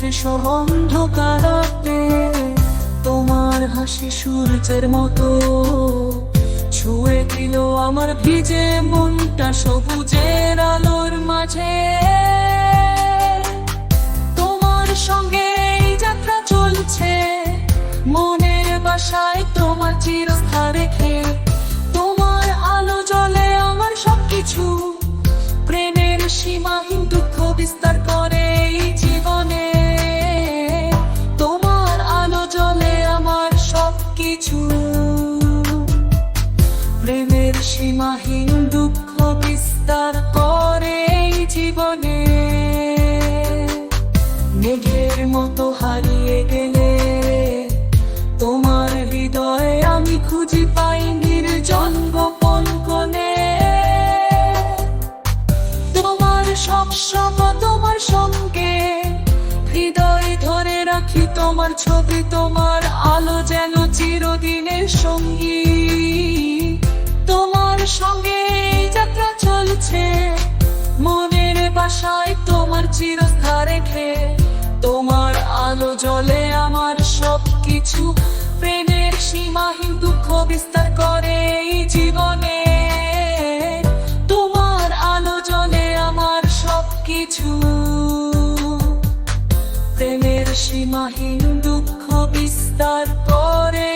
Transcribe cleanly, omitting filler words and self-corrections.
শেষ অন্ধকারাতে তোমার হাসি সূর্যের মতো ছুঁয়ে দিল আমার ভিজে মনটা সবুজের আলোর মাঝে। তোমার সঙ্গে এই যাত্রা চলছে মনের বাসায় তোমার চিরস্থান রেখে। তোমার আলো জ্বলে আমার সবকিছু, প্রেমের সীমাহীন দুঃখ বিস্তার করে এই জীবনে। তোমার আলো জ্বলে আমার সবকিছু, প্রেমের সীমাহীন দুঃখ বিস্তার করে এই জীবনে। মেঘের মতো হারিয়ে গেলে তোমার হৃদয়ে আমি খুঁজি পাই নির্জন গোপন কোণে। তোমার সব সময় তোমার সঙ্গে হৃদয় ধরে রাখি তোমার ছবি, তোমার আলো যেন চিরদিনের সঙ্গী। তোমার সঙ্গে এই যাত্রা চলছে মনের বাসায় তোমার চিরস্থান রেখে। তোমার আলো জ্বলে আমার সবকিছু, প্রেমের সীমাহীন দুঃখ বিস্তার করে এই জীবনে। তোমার আলো জ্বলে আমার সবকিছু, প্রেমের সীমাহীন দুঃখ বিস্তার করে